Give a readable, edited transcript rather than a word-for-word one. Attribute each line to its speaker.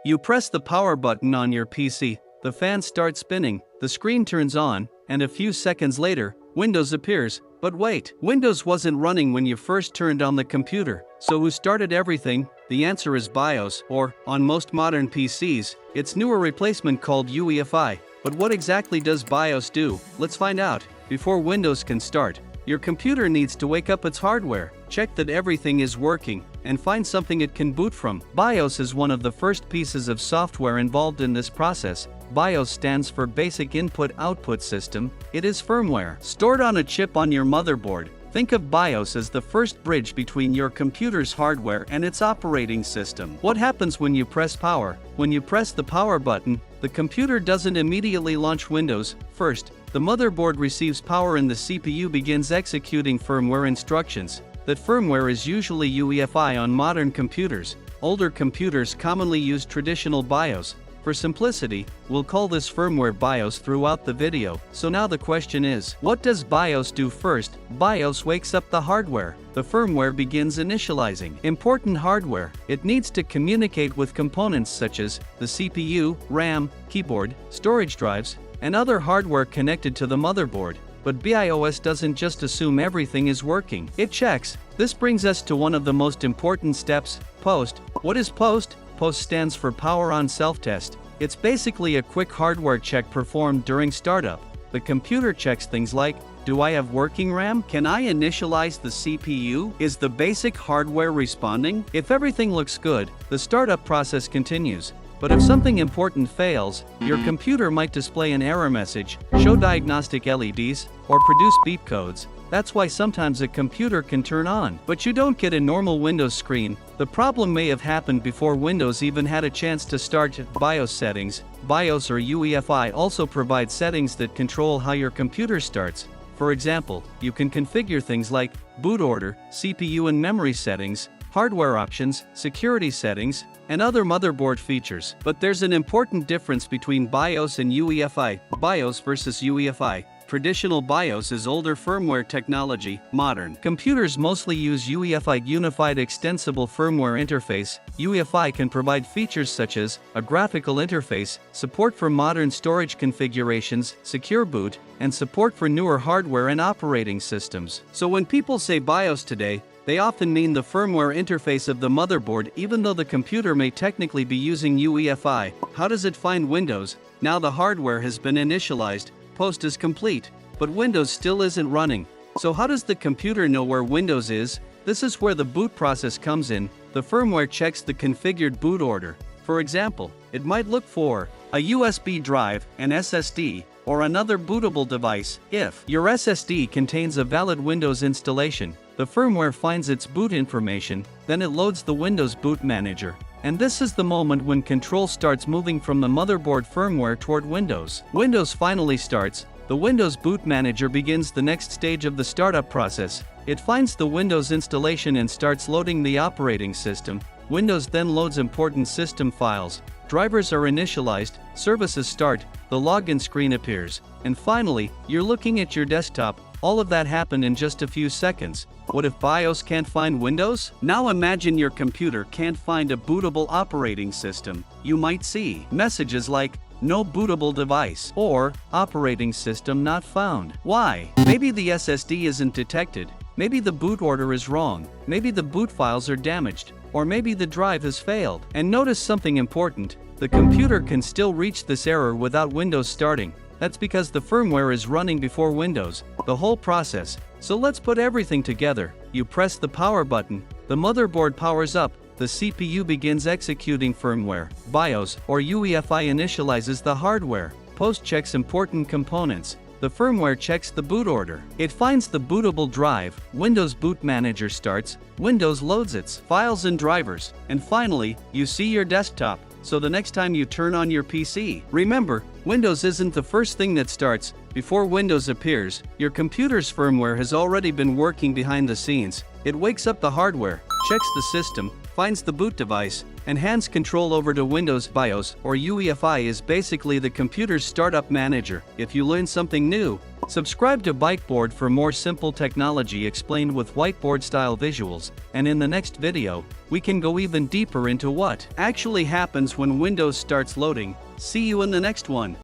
Speaker 1: You press the power button on your PC, the fan starts spinning, the screen turns on, and a few seconds later, Windows appears. But wait, Windows wasn't running when you first turned on the computer. So who started everything? The answer is BIOS, or, on most modern PCs, its newer replacement called UEFI. But what exactly does BIOS do? Let's find out. Before Windows can start, your computer needs to wake up its hardware, check that everything is working, and find something it can boot from. BIOS is one of the first pieces of software involved in this process. BIOS stands for Basic Input-Output System. It is firmware stored on a chip on your motherboard. Think of BIOS as the first bridge between your computer's hardware and its operating system. What happens when you press power? When you press the power button, the computer doesn't immediately launch Windows. First, the motherboard receives power and the CPU begins executing firmware instructions. That firmware is usually UEFI on modern computers. Older computers commonly use traditional BIOS. For simplicity, we'll call this firmware BIOS throughout the video. So now the question is, what does BIOS do first? BIOS wakes up the hardware. The firmware begins initializing important hardware. It needs to communicate with components such as the CPU, RAM, keyboard, storage drives, and other hardware connected to the motherboard. But BIOS doesn't just assume everything is working. It checks. This brings us to one of the most important steps, post. What is post? Post stands for Power On Self-Test. It's basically a quick hardware check performed during startup. The computer checks things like, do I have working RAM? Can I initialize the CPU? Is the basic hardware responding? If everything looks good, the startup process continues. But if something important fails, your computer might display an error message, show diagnostic LEDs, or produce beep codes. That's why sometimes a computer can turn on, but you don't get a normal Windows screen. The problem may have happened before Windows even had a chance to start. BIOS settings. BIOS or UEFI also provide settings that control how your computer starts. For example, you can configure things like boot order, CPU and memory settings, hardware options, security settings, and other motherboard features. But there's an important difference between BIOS and UEFI. BIOS versus UEFI. Traditional BIOS is older firmware technology. Modern computers mostly use UEFI, Unified Extensible Firmware Interface. UEFI can provide features such as a graphical interface, support for modern storage configurations, secure boot, and support for newer hardware and operating systems. So when people say BIOS today, they often mean the firmware interface of the motherboard, even though the computer may technically be using UEFI. How does it find Windows? Now the hardware has been initialized. Post is complete, but Windows still isn't running. So how does the computer know where Windows is? This is where the boot process comes in. The firmware checks the configured boot order. For example, it might look for a USB drive, an SSD, or another bootable device. If your SSD contains a valid Windows installation, the firmware finds its boot information, then it loads the Windows Boot Manager. And this is the moment when control starts moving from the motherboard firmware toward Windows. Windows finally starts. The Windows Boot Manager begins the next stage of the startup process. It finds the Windows installation and starts loading the operating system. Windows then loads important system files. Drivers are initialized, services start, the login screen appears, and finally, you're looking at your desktop. All of that happened in just a few seconds. What if BIOS can't find Windows? Now imagine your computer can't find a bootable operating system. You might see messages like, no bootable device, or operating system not found. Why? Maybe the SSD isn't detected. Maybe the boot order is wrong. Maybe the boot files are damaged. Or maybe the drive has failed. And notice something important. The computer can still reach this error without Windows starting. That's because the firmware is running before Windows. The whole process. So let's put everything together. You press the power button, the motherboard powers up, the CPU begins executing firmware. BIOS or UEFI initializes the hardware. Post checks important components. The firmware checks the boot order. It finds the bootable drive. Windows Boot Manager starts. Windows loads its files and drivers. And finally, you see your desktop. So the next time you turn on your PC, remember, Windows isn't the first thing that starts. Before Windows appears, your computer's firmware has already been working behind the scenes. It wakes up the hardware, checks the system, finds the boot device, and hands control over to Windows. BIOS or UEFI is basically the computer's startup manager. If you learned something new, Subscribe to Byteboard for more simple technology explained with whiteboard-style visuals, and in the next video, we can go even deeper into what actually happens when Windows starts loading. See you in the next one.